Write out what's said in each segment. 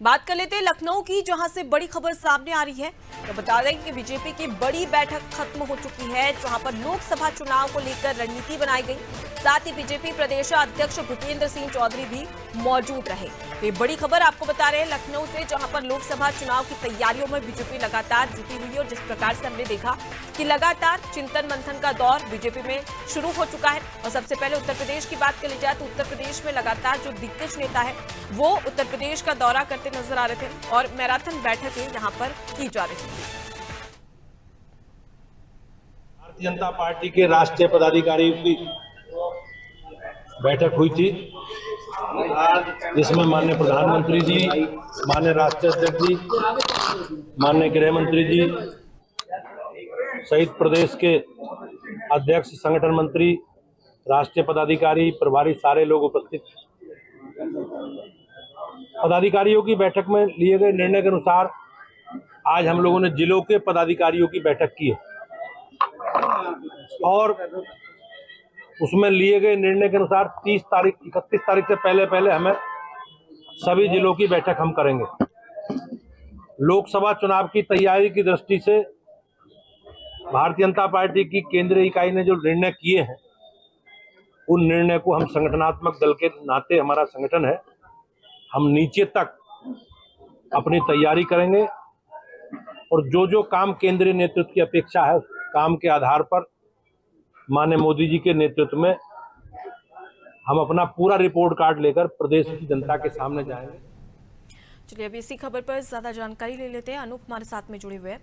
बात कर लेते हैं लखनऊ की, जहां से बड़ी खबर सामने आ रही है। तो बता दें कि बीजेपी की बड़ी बैठक खत्म हो चुकी है, जहां पर लोकसभा चुनाव को लेकर रणनीति बनाई गई। साथ ही बीजेपी प्रदेश अध्यक्ष भूपेंद्र सिंह चौधरी भी मौजूद रहे। तो ये बड़ी खबर आपको बता रहे हैं लखनऊ से, जहां पर लोकसभा चुनाव की तैयारियों में बीजेपी लगातार जुटी हुई है। और जिस प्रकार से हमने देखा कि लगातार चिंतन मंथन का दौर बीजेपी में शुरू हो चुका है। और सबसे पहले उत्तर प्रदेश की बात कर ली जाए तो उत्तर प्रदेश में लगातार जो दिग्गज नेता है वो उत्तर प्रदेश का दौरा करते नजर आ रहे थे और मैराथन बैठकें यहां पर की जा रही थी। भारतीय जनता पार्टी के राष्ट्रीय पदाधिकारियों की बैठक हुई थी, जिसमें माननीय प्रधानमंत्री जी, माननीय राष्ट्रीय अध्यक्ष जी, माननीय गृह मंत्री जी सहित प्रदेश के अध्यक्ष, संगठन मंत्री, राष्ट्रीय पदाधिकारी, प्रभारी सारे लोग उपस्थित। पदाधिकारियों की बैठक में लिए गए निर्णय के अनुसार आज हम लोगों ने जिलों के पदाधिकारियों की बैठक की है और उसमें लिए गए निर्णय के अनुसार 31 तारीख से पहले हमें सभी जिलों की बैठक हम करेंगे। लोकसभा चुनाव की तैयारी की दृष्टि से भारतीय जनता पार्टी की केंद्रीय इकाई ने जो निर्णय किए हैं, उन निर्णय को हम संगठनात्मक दल के नाते, हमारा संगठन है, हम नीचे तक अपनी तैयारी करेंगे और जो जो काम केंद्रीय नेतृत्व की अपेक्षा है, उस काम के आधार पर माननीय मोदी जी के नेतृत्व में हम अपना पूरा रिपोर्ट कार्ड लेकर प्रदेश की जनता के सामने जाएंगे। चलिए अभी इसी खबर पर ज्यादा जानकारी ले लेते हैं। अनूप हमारे साथ में जुड़े हुए हैं।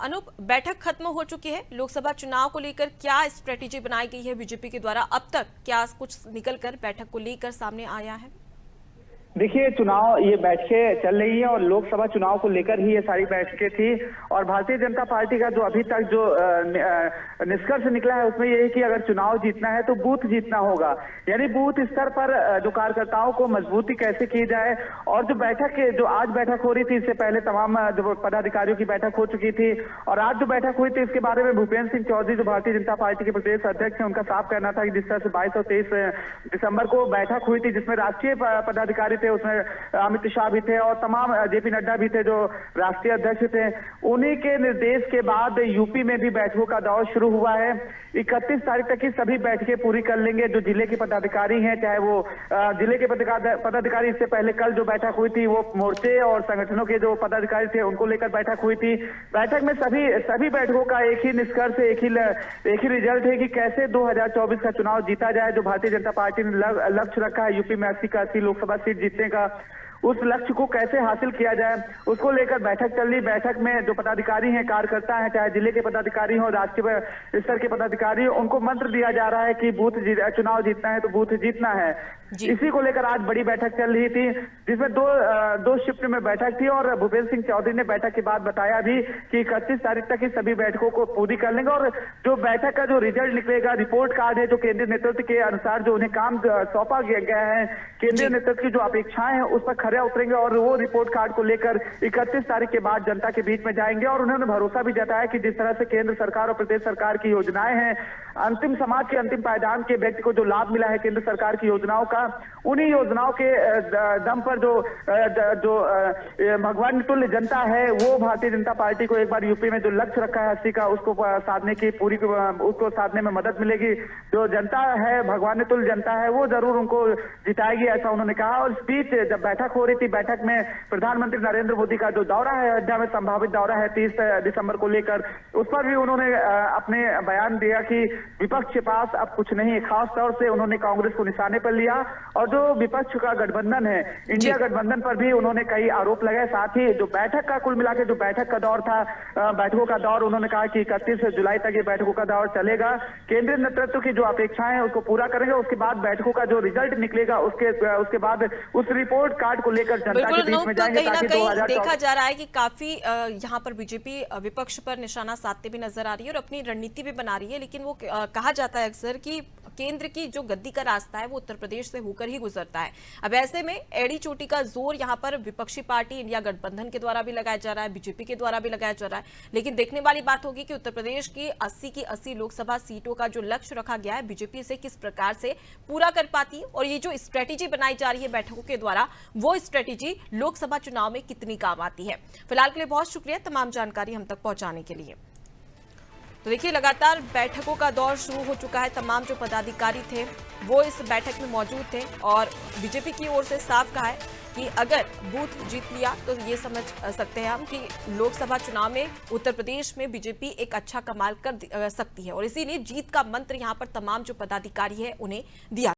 अनूप, बैठक खत्म हो चुकी है, लोकसभा चुनाव को लेकर क्या स्ट्रेटेजी बनाई गई है बीजेपी के द्वारा? अब तक क्या कुछ निकलकर बैठक को लेकर सामने आया है? देखिए, चुनाव ये बैठकें चल रही है और लोकसभा चुनाव को लेकर ही ये सारी बैठकें थी। और भारतीय जनता पार्टी का जो अभी तक जो निष्कर्ष निकला है उसमें ये है कि अगर चुनाव जीतना है तो बूथ जीतना होगा, यानी बूथ स्तर पर जो कार्यकर्ताओं को मजबूती कैसे की जाए। और जो आज बैठक हो रही थी, इससे पहले तमाम जो पदाधिकारियों की बैठक हो चुकी थी और आज जो बैठक हुई थी इसके बारे में भूपेंद्र सिंह चौधरी जो भारतीय जनता पार्टी के प्रदेश अध्यक्ष है, उनका साफ कहना था कि जिस तरह से 22 और 23 दिसंबर को बैठक हुई थी, जिसमें राष्ट्रीय पदाधिकारी उसमें अमित शाह भी थे और तमाम जेपी नड्डा भी थे जो राष्ट्रीय अध्यक्ष थे। उन्हीं के निर्देश के बाद यूपी में भी बैठकों का दौर शुरू हुआ है। 31 तारीख तक की सभी बैठकें पूरी कर लेंगे। जो जिले के पदाधिकारी हैं, चाहे वो जिले के पदाधिकारी, इससे पहले कल जो बैठक हुई थी वो मोर्चे और संगठनों के जो पदाधिकारी थे उनको लेकर बैठक हुई थी। बैठक में सभी बैठकों का एक ही निष्कर्ष, एक ही रिजल्ट है कि कैसे 2024 का चुनाव जीता जाए। जो भारतीय जनता पार्टी ने लक्ष्य रखा है यूपी में 80 का 80 लोकसभा सीट जीतने का, उस लक्ष्य को कैसे हासिल किया जाए उसको लेकर बैठक चल रही। बैठक में जो पदाधिकारी हैं, कार्यकर्ता हैं, चाहे जिले के पदाधिकारी हो, राष्ट्रीय स्तर के पदाधिकारी, उनको मंत्र दिया जा रहा है कि चुनाव जीतना है तो बूथ जीतना है। इसी को लेकर आज बड़ी बैठक चल रही थी, जिसमें दो शिफ्ट में बैठक थी। और भूपेंद्र सिंह चौधरी ने बैठक के बाद बताया भी कि 31 तारीख तक की सभी बैठकों को पूरी कर लेंगे और जो बैठक का जो रिजल्ट निकलेगा, रिपोर्ट कार्ड है, जो केंद्रीय नेतृत्व के अनुसार जो उन्हें काम सौंपा गया है, केंद्रीय नेतृत्व की जो अपेक्षाएं हैं उस पर खरे उतरेंगे और वो रिपोर्ट कार्ड को लेकर 31 तारीख के बाद जनता के बीच में जाएंगे। और उन्होंने भरोसा भी जताया कि जिस तरह से केंद्र सरकार और प्रदेश सरकार की योजनाएं हैं, अंतिम समाज के अंतिम पायदान के व्यक्ति को जो लाभ मिला है केंद्र सरकार की योजनाओं का, उन्हीं योजनाओं के दम पर जो भगवान तुल्य जनता है, वो भारतीय जनता पार्टी को एक बार यूपी में जो लक्ष्य रखा है 80 का, उसको साधने में मदद मिलेगी। जो जनता है, भगवान तुल्य जनता है, वो जरूर उनको जिताएगी, ऐसा उन्होंने कहा। और इस बीच जब बैठक हो रही थी, बैठक में प्रधानमंत्री नरेंद्र मोदी का जो दौरा है, अयोध्या में संभावित दौरा है 30 दिसंबर को लेकर, उस पर भी उन्होंने अपने बयान दिया कि विपक्ष के पास अब कुछ नहीं है। खास तौर से उन्होंने कांग्रेस को निशाने पर लिया और जो विपक्ष का गठबंधन है, इंडिया गठबंधन पर भी उन्होंने कई आरोप लगाए। साथ ही जो बैठक का कुल मिलाकर जो बैठक का दौर था, बैठकों का दौर, उन्होंने कहा कि 31 जुलाई तक ये बैठकों का दौर चलेगा। केंद्रीय नेतृत्व की जो अपेक्षाएं हैं उसको पूरा करेंगे। उसके बाद बैठकों का जो रिजल्ट निकलेगा उसके बाद उस रिपोर्ट कार्ड को लेकर जनता के बीच में जाएंगे। कहीं ना कहीं देखा जा रहा है कि काफी यहाँ पर बीजेपी विपक्ष पर निशाना साधते भी नजर आ रही है और अपनी रणनीति भी बना रही है। लेकिन वो कहा जाता है अक्सर कि केंद्र की जो गद्दी का रास्ता है वो उत्तर प्रदेश से होकर ही गुजरता है। अब ऐसे में एड़ी चोटी का जोर यहाँ पर विपक्षी पार्टी इंडिया गठबंधन के द्वारा भी लगाया जा रहा है, बीजेपी के द्वारा भी लगाया जा रहा है। लेकिन देखने वाली बात होगी कि उत्तर प्रदेश की 80 लोकसभा सीटों का जो लक्ष्य रखा गया है बीजेपी से किस प्रकार से पूरा कर पाती है, और ये जो स्ट्रेटेजी बनाई जा रही है बैठकों के द्वारा वो स्ट्रेटेजी लोकसभा चुनाव में कितनी काम आती है। फिलहाल के लिए बहुत शुक्रिया तमाम जानकारी हम तक पहुंचाने के लिए। तो देखिए, लगातार बैठकों का दौर शुरू हो चुका है। तमाम जो पदाधिकारी थे वो इस बैठक में मौजूद थे और बीजेपी की ओर से साफ कहा है कि अगर बूथ जीत लिया तो ये समझ सकते हैं हम कि लोकसभा चुनाव में उत्तर प्रदेश में बीजेपी एक अच्छा कमाल कर सकती है, और इसीलिए जीत का मंत्र यहाँ पर तमाम जो पदाधिकारी है उन्हें दिया।